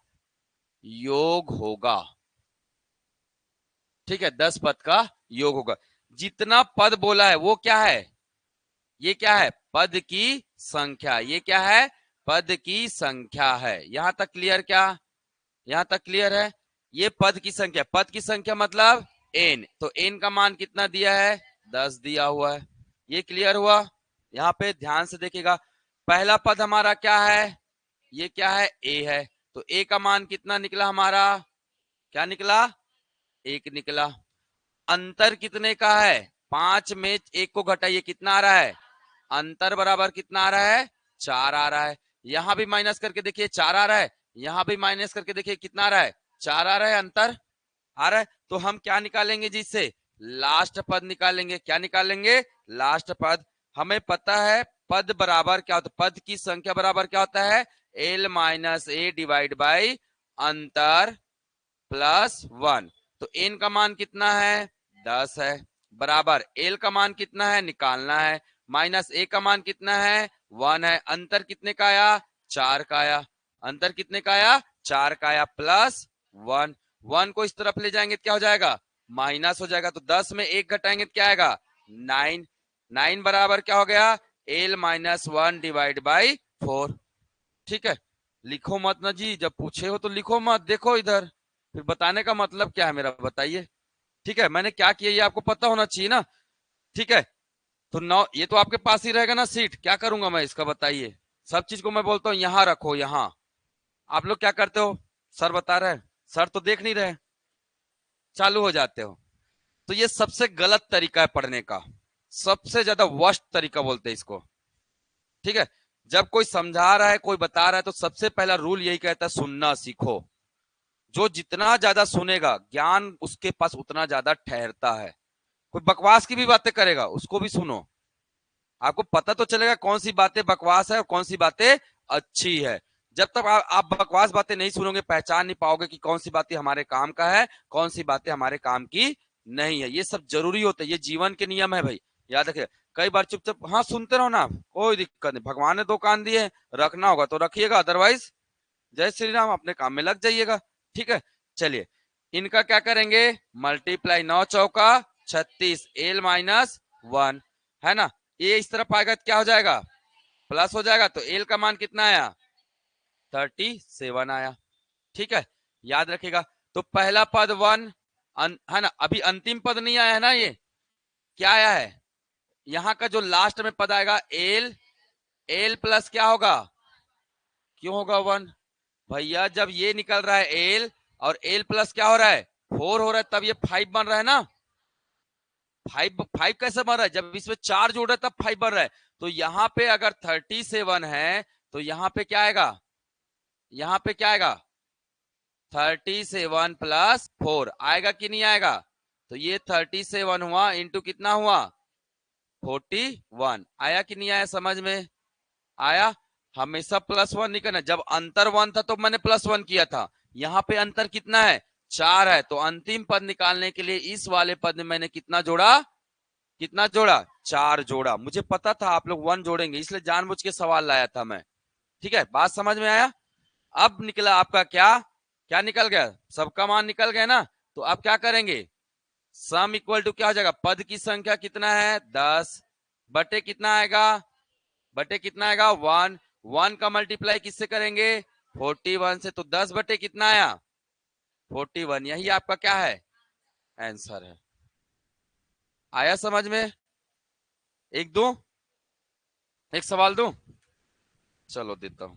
योग होगा। ठीक है, 10 पद का योग होगा। जितना पद बोला है वो क्या है? ये क्या है? पद की संख्या। ये क्या है? पद की संख्या है। यहां तक क्लियर? क्या यहां तक क्लियर है? ये पद की संख्या, पद की संख्या मतलब एन। तो एन का मान कितना दिया है? 10 दिया हुआ है। ये क्लियर हुआ? यहाँ पे ध्यान से देखिएगा, पहला पद हमारा क्या है? ये क्या है? ए है। तो ए का मान कितना निकला हमारा? क्या निकला? 1 निकला। अंतर कितने का है? 5 में 1 को घटाइए, कितना आ रहा है? अंतर बराबर कितना आ रहा है? 4 आ रहा है। यहां भी माइनस करके देखिए 4 आ रहा है, यहां भी माइनस करके देखिए कितना आ रहा है? 4 आ रहा है, अंतर आ रहा है। तो हम क्या निकालेंगे जी इससे? लास्ट पद निकालेंगे। क्या निकालेंगे? लास्ट पद। हमें पता है पद बराबर क्या होता है? पद की संख्या बराबर क्या होता है? L minus A divide by अंतर प्लस 1। तो एन का मान कितना है? 10 है। बराबर एल का मान कितना है? निकालना है। माइनस ए का मान कितना है? 1 है। अंतर कितने का आया? 4 का आया। अंतर कितने का आया? 4 का आया। प्लस 1। 1 को इस तरफ ले जाएंगे तो क्या हो जाएगा? माइनस हो जाएगा। तो 10 में 1 घटाएंगे तो क्या आएगा? 9। 9 बराबर क्या हो गया? L minus 1 divide by 4। ठीक है, लिखो मत ना जी, जब पूछे हो तो लिखो मत, देखो इधर, फिर बताने का मतलब क्या है मेरा, बताइए। ठीक है, मैंने क्या किया ये आपको पता होना चाहिए ना। ठीक है, तो नौ ये तो आपके पास ही रहेगा ना सीट, क्या करूंगा मैं इसका, बताइए। सब चीज को मैं बोलता हूँ यहाँ रखो, यहाँ। आप लोग क्या करते हो? सर बता रहे हैं, सर तो देख नहीं रहे, चालू हो जाते हो। तो ये सबसे गलत तरीका है पढ़ने का, सबसे ज्यादा वर्स्ट तरीका बोलते हैं इसको। ठीक है, जब कोई समझा रहा है, कोई बता रहा है, तो सबसे पहला रूल यही कहता है सुनना सीखो। जो जितना ज्यादा सुनेगा ज्ञान उसके पास उतना ज्यादा ठहरता है। कोई बकवास की भी बातें करेगा उसको भी सुनो, आपको पता तो चलेगा कौन सी बातें बकवास है और कौन सी बातें अच्छी है। जब तक आप बकवास बातें नहीं सुनोगे, पहचान नहीं पाओगे कि कौन सी बातें हमारे काम का है, कौन सी बातें हमारे काम की नहीं है। ये सब जरूरी होता है, ये जीवन के नियम है भाई, याद रखिए। कई बार चुपचाप हाँ सुनते रहो ना, कोई दिक्कत नहीं, भगवान ने 2 कान दिए, रखना होगा तो रखिएगा, अदरवाइज जय श्री राम, अपने काम में लग जाइएगा। ठीक है, चलिए इनका क्या करेंगे? मल्टीप्लाई, 9 चौका 36, एल माइनस 1 है ना। ये इस तरफ आएगा तो क्या हो जाएगा? प्लस हो जाएगा। तो एल का मान कितना आया? 37 आया। ठीक है, याद रखिएगा। तो पहला पद 1 है ना, अभी अंतिम पद नहीं आया है ना, ये क्या आया है? यहाँ का जो लास्ट में पद आएगा एल, एल प्लस क्या होगा? क्यों होगा 1? भैया जब ये निकल रहा है एल, और एल प्लस क्या हो रहा है? 4 हो रहा है, तब ये 5 बन रहा है ना। 5 5 कैसे बन रहा है? जब इसमें 4 जोड़ रहा है तब 5 बन रहा है। तो यहाँ पे अगर 37 है तो यहाँ पे क्या आएगा? यहाँ पे क्या आएगा? 37 प्लस 4 आएगा कि नहीं आएगा? तो ये 37 हुआ इंटू कितना हुआ? 41 आया कि नहीं आया? समझ में आया? हमेशा +1 नहीं करना। जब अंतर 1 था तो मैंने +1 किया था, यहाँ पे अंतर कितना है? 4 है। तो अंतिम पद निकालने के लिए इस वाले पद में मैंने कितना जोड़ा? कितना जोड़ा? 4 जोड़ा। मुझे पता था आप लोग 1 जोड़ेंगे, इसलिए जानबूझ के सवाल लाया था मैं। ठीक है, बात समझ में आया? अब निकला आपका क्या? क्या निकल गया? सबका मान निकल गया ना। तो आप क्या करेंगे? सम इक्वल टू क्या हो जाएगा? पद की संख्या कितना है? 10 बटे कितना आएगा? बटे कितना आएगा? 1। 1 का मल्टीप्लाई किससे करेंगे? 41 से। तो 10 बटे कितना आया? 41। यही आपका क्या है? आंसर है। आया समझ में? एक दो, एक सवाल दो, चलो देता हूं।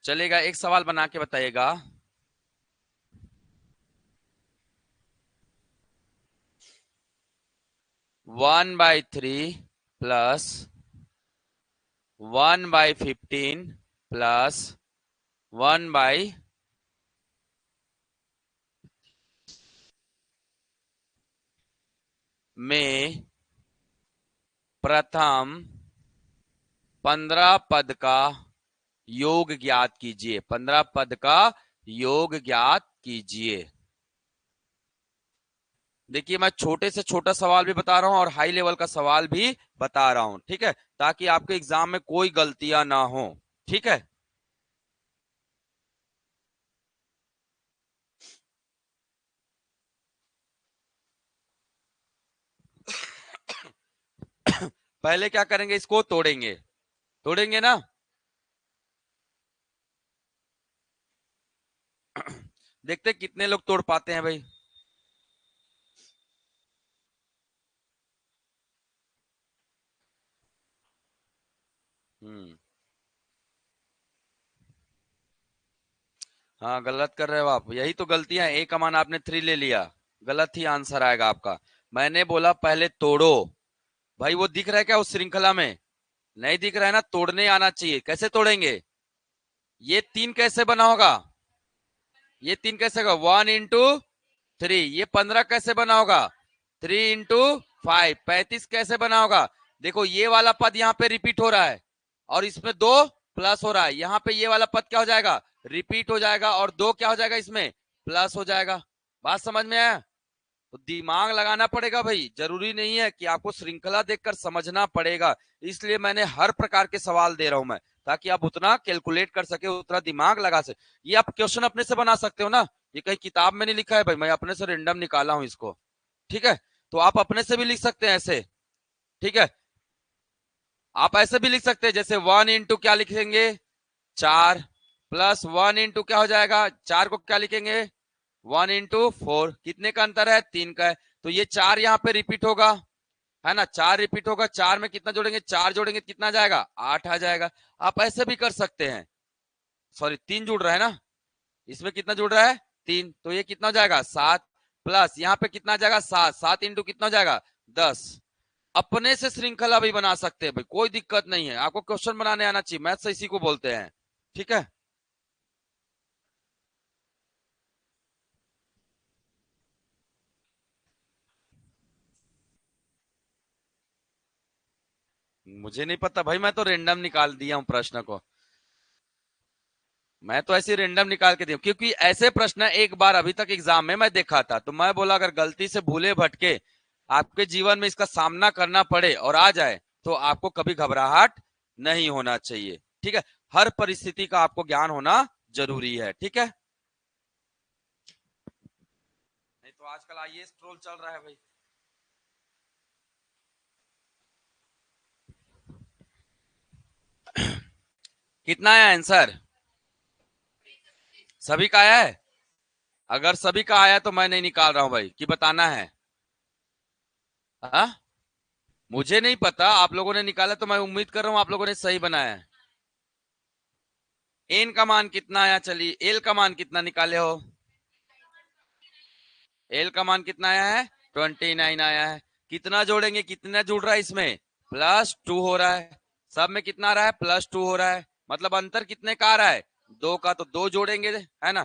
चलेगा, एक सवाल बना के बताइएगा। 1/3 प्लस 1/15 प्लस 1 में प्रथम 15 पद का योग ज्ञात कीजिए। 15 पद का योग ज्ञात कीजिए। देखिए मैं छोटे से छोटा सवाल भी बता रहा हूं और हाई लेवल का सवाल भी बता रहा हूं, ठीक है, ताकि आपके एग्जाम में कोई गलतियां ना हो। ठीक है, पहले क्या करेंगे, इसको तोड़ेंगे। तोड़ेंगे ना। देखते कितने लोग तोड़ पाते हैं भाई। हम्म। हाँ, गलत कर रहे हो आप, यही तो गलतियां है। ए का मान आपने 3 ले लिया, गलत ही आंसर आएगा आपका। मैंने बोला पहले तोड़ो। भाई वो दिख रहा है क्या उस श्रृंखला में? नहीं दिख रहा है ना, तोड़ने आना चाहिए। कैसे तोड़ेंगे? ये 3 कैसे बना होगा? ये 3 कैसे होगा? 1 into 3। ये 15 कैसे बना होगा? 3 into 5। 35 कैसे बना होगा? देखो ये वाला पद यहाँ पे रिपीट हो रहा है और इसमें 2 प्लस हो रहा है। यहाँ पे ये वाला पद क्या हो जाएगा? रिपीट हो जाएगा और 2 क्या हो जाएगा? इसमें प्लस हो जाएगा। बात समझ में आया? तो दिमाग लगाना पड़ेगा भाई, जरूरी नहीं है कि आपको श्रृंखला देखकर समझना पड़ेगा। इसलिए मैंने हर प्रकार के सवाल दे रहा हूं मैं, ताकि आप उतना कैलकुलेट कर सके, उतना दिमाग लगा सके। ये आप क्वेश्चन अपने से बना सकते हो ना, ये कहीं किताब में नहीं लिखा है भाई, मैं अपने से रेंडम निकाला हूं इसको। ठीक है, तो आप अपने से भी लिख सकते हैं ऐसे। ठीक है, आप ऐसे भी लिख सकते हैं, जैसे 1 into क्या लिखेंगे? 4 प्लस 1 into क्या हो जाएगा? 4 को क्या लिखेंगे? 1 into 4। कितने का अंतर है? 3 का है। तो ये 4 यहाँ पे रिपीट होगा, है ना? 4 रिपीट होगा। 4 में कितना जोड़ेंगे? 4 जोड़ेंगे कितना आ जाएगा? 8 आ जाएगा। आप ऐसे भी कर सकते हैं। सॉरी, 3 जुड़ रहा है ना, इसमें कितना जुड़ रहा है? 3। तो ये कितना हो जाएगा? 7 प्लस यहाँ पे कितना आ जाएगा? 7। 7 इंटू कितना हो जाएगा? 10। अपने से श्रृंखला भी बना सकते हैं भाई, कोई दिक्कत नहीं है। आपको क्वेश्चन बनाने आना चाहिए, मैथ से इसी को बोलते हैं। ठीक है, मुझे नहीं पता भाई, मैं तो रेंडम निकाल दिया हूं प्रश्न को। मैं तो ऐसे रेंडम निकाल के दिया, क्योंकि ऐसे प्रश्न एक बार अभी तक एग्जाम में मैं देखा था, तो मैं बोला अगर गलती से भूले भटके आपके जीवन में इसका सामना करना पड़े और आ जाए, तो आपको कभी घबराहट नहीं होना चाहिए। ठीक है, हर परिस्थिति का आपको ज्ञान होना जरूरी है। ठीक है, नहीं तो आजकल आईएएस ट्रोल चल रहा है भाई। कितना आया आंसर? सभी का आया है? अगर सभी का आया तो मैं नहीं निकाल रहा हूं भाई, कि बताना है। हाँ, मुझे नहीं पता, आप लोगों ने निकाला तो मैं उम्मीद कर रहा हूं आप लोगों ने सही बनाया है। एन का मान कितना आया? चलिए, एल का मान कितना निकाले हो? एल का मान कितना आया है? 29 आया है। कितना जोड़ेंगे? कितना जुड़ रहा है इसमें? +2 हो रहा है। सब में कितना आ रहा है? +2 हो रहा है। मतलब अंतर कितने का आ रहा है? 2 का। तो 2 जोड़ेंगे, है ना?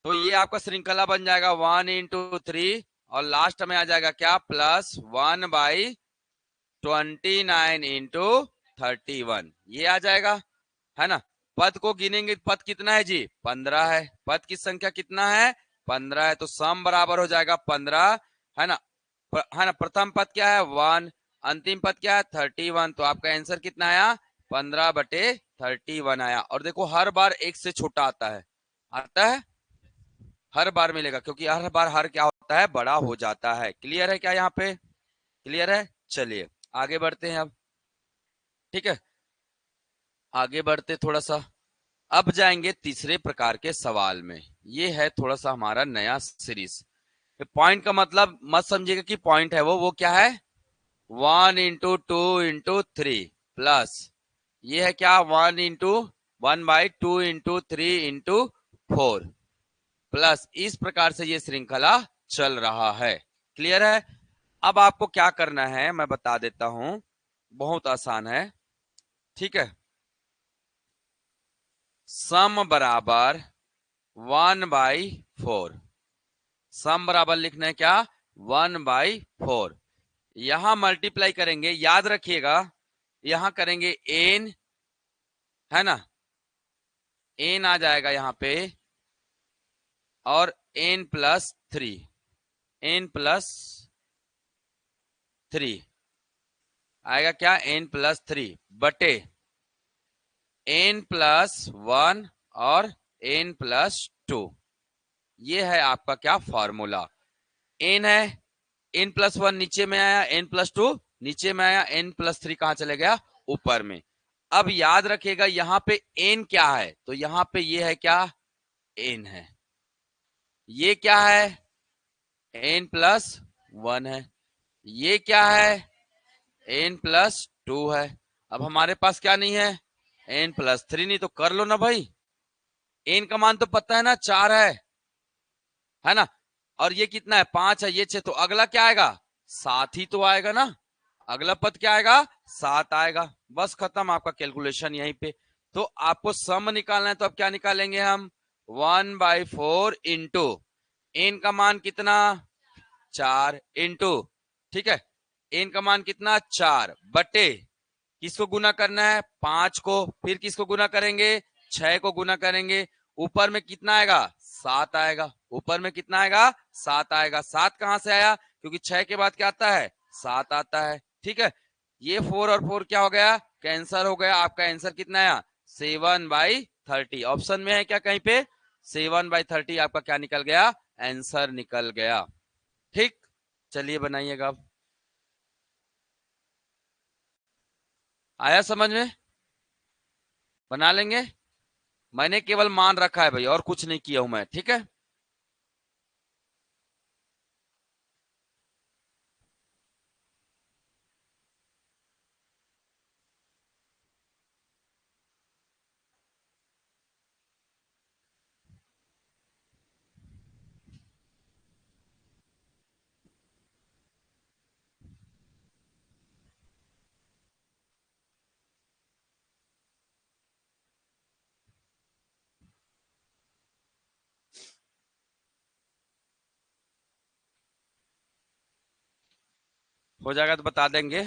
तो ये आपका श्रृंखला बन जाएगा 1 into 3 और लास्ट में आ जाएगा क्या? +1/29 into 31, ये आ जाएगा, है ना? पद को गिनेंगे, पद कितना है जी? 15 है। पद की संख्या कितना है? 15 है। तो सम बराबर हो जाएगा 15, है ना? है ना? प्रथम पद क्या है? 1। अंतिम पद क्या है? 31। तो आपका आंसर कितना आया? 15/31 आया। और देखो हर बार एक से छोटा आता है, आता है, हर बार मिलेगा, क्योंकि हर बार हर क्या होता है? बड़ा हो जाता है। क्लियर है क्या यहाँ पे? क्लियर है? चलिए आगे बढ़ते हैं अब। ठीक है, आगे बढ़ते थोड़ा सा। अब जाएंगे तीसरे प्रकार के सवाल में। ये है थोड़ा सा हमारा नया सीरीज। पॉइंट का मतलब मत समझिएगा कि पॉइंट है वो क्या है? 1 into 2 into 3 प्लस ये है क्या? 1/2 into 3 into 4 प्लस, इस प्रकार से ये श्रृंखला चल रहा है। क्लियर है? अब आपको क्या करना है मैं बता देता हूं, बहुत आसान है। ठीक है, सम बराबर 1/4। सम बराबर लिखना है क्या? 1/4। यहां मल्टीप्लाई करेंगे, याद रखिएगा, यहां करेंगे एन, है ना, एन आ जाएगा यहां पे, और N plus three, N plus three आएगा क्या, एन प्लस थ्री बटे एन प्लस वन और एन प्लस टू। ये है आपका क्या फॉर्मूला। एन है, एन प्लस वन नीचे में आया, एन प्लस टू नीचे में आया, एन प्लस थ्री कहां चले गया, ऊपर में। अब याद रखिएगा यहां पे एन क्या है, तो यहां पे ये है क्या, एन है। ये क्या है, एन प्लस वन है। ये क्या है, एन प्लस टू है। अब हमारे पास क्या नहीं है, एन प्लस थ्री नहीं, तो कर लो ना भाई। एन का मान तो पता है ना, चार है ना, और ये कितना है, पांच है, ये छह, तो अगला क्या आएगा, सात ही तो आएगा ना। अगला पद क्या आएगा, सात आएगा। बस खत्म आपका कैलकुलेशन यहीं पे। तो आपको सम निकालना है, तो अब क्या निकालेंगे हम, 1/4 इंटू एन का मान कितना, चार, इंटू, ठीक है, एन का मान कितना, चार, बटे किसको गुना करना है, पांच को, फिर किसको गुना करेंगे, छह को गुना करेंगे, ऊपर में कितना आएगा, सात आएगा, ऊपर में कितना आएगा, सात आएगा। सात कहां से आया, क्योंकि छह के बाद क्या आता है, सात आता है, ठीक है। ये फोर और फोर क्या हो गया, कैंसर हो गया। आपका आंसर कितना आया, 7/30। ऑप्शन में है क्या कहीं पे, 7/30 आपका क्या निकल गया, आंसर निकल गया। ठीक, चलिए बनाइएगा अब। आया समझ में, बना लेंगे। मैंने केवल मान रखा है भाई, और कुछ नहीं किया हूं मैं, ठीक है। हो जाएगा तो बता देंगे।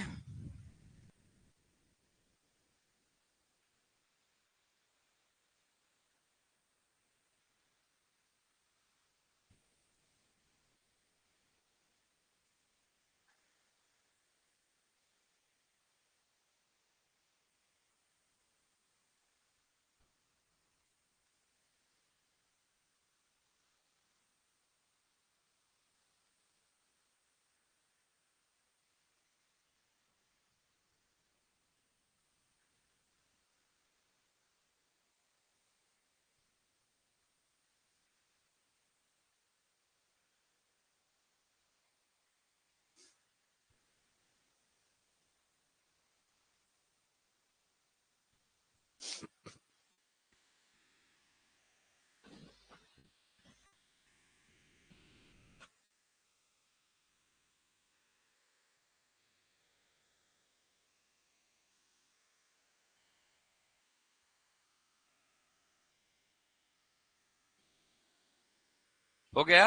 हो गया,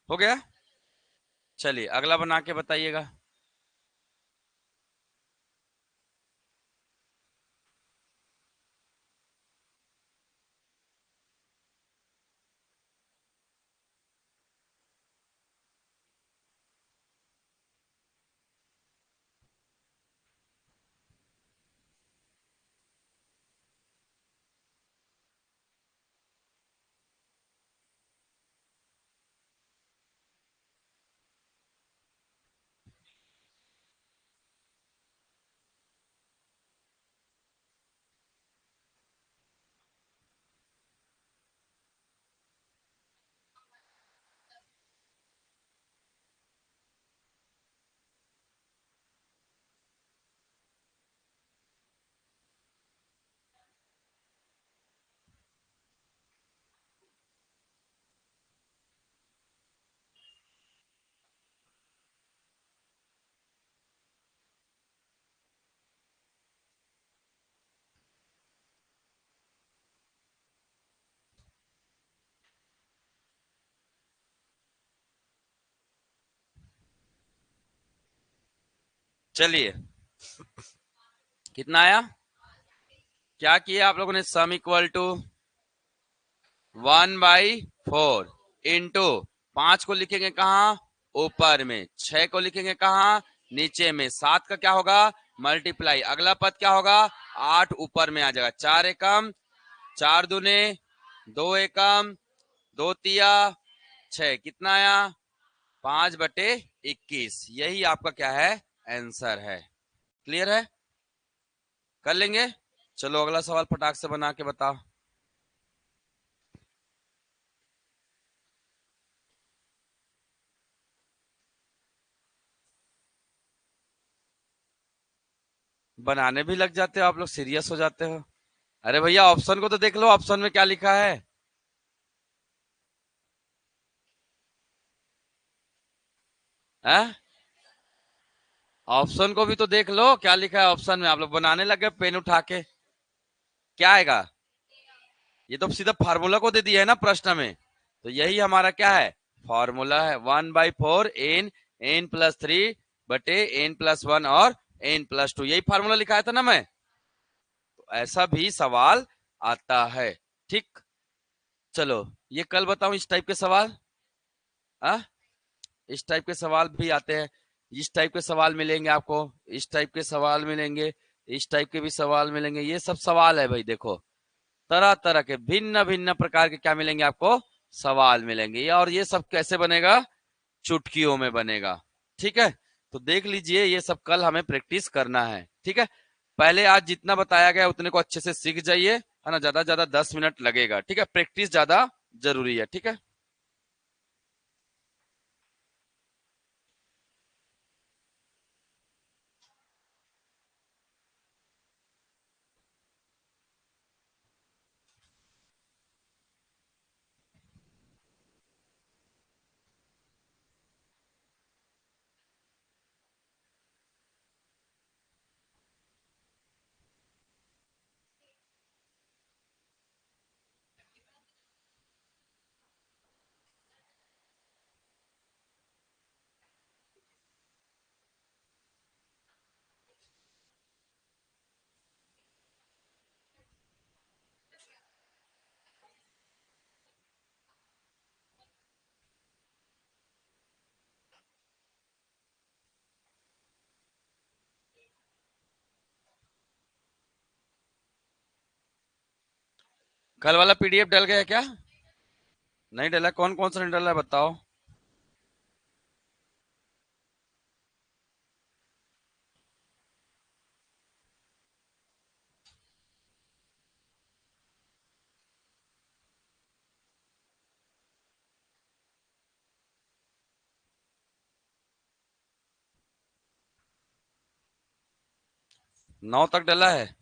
हो गया। चलिए अगला बना के बताइएगा। चलिए, कितना आया? क्या किया आप लोगों ने? सम इक्वल टू 1/4 इंटू 5 को लिखेंगे कहाँ? ऊपर में। 6 को लिखेंगे कहाँ? नीचे में। 7 का क्या होगा? मल्टीप्लाई। अगला पद क्या होगा? 8 ऊपर में आ जाएगा। 4 एकम 4 दूने 2 एकम 2 तिया 6, कितना आया? 5/21। यही आपका क्या है? आंसर है। क्लियर है? कर लेंगे। चलो अगला सवाल फटाक से बना के बताओ। बनाने भी लग जाते हो आप लोग, सीरियस हो जाते हो। अरे भैया ऑप्शन को तो देख लो, ऑप्शन में क्या लिखा है? हैं? ऑप्शन को भी तो देख लो, क्या लिखा है ऑप्शन में। आप लोग बनाने लगे पेन उठा के। क्या आएगा? ये तो सीधा फार्मूला को दे दिया है ना प्रश्न में। तो यही हमारा क्या है? फॉर्मूला है। 1/4 n+3 बटे n+1 और n+2, यही फार्मूला लिखा था ना मैं। तो ऐसा भी सवाल आता है। ठीक। चलो, ये कल बताऊं इस टाइप के सवाल। आ? इस टाइप के सवाल भी आते हैं। इस टाइप के सवाल मिलेंगे आपको, इस टाइप के सवाल मिलेंगे, इस टाइप के भी सवाल मिलेंगे। ये सब सवाल है भाई, देखो तरह तरह के भिन्न भिन्न प्रकार के क्या मिलेंगे आपको? सवाल मिलेंगे। और ये सब कैसे बनेगा? चुटकियों में बनेगा। ठीक है, तो देख लीजिए, ये सब कल हमें प्रैक्टिस करना है। ठीक है, पहले आज जितना बताया गया उतने को अच्छे से सीख जाइए, है ना। ज्यादा ज्यादा 10 मिनट लगेगा। ठीक है, प्रैक्टिस ज्यादा जरूरी है। ठीक है। कल वाला पीडीएफ डल गया क्या? नहीं डला? कौन कौन सा नहीं डला है बताओ। 9 तक डला है।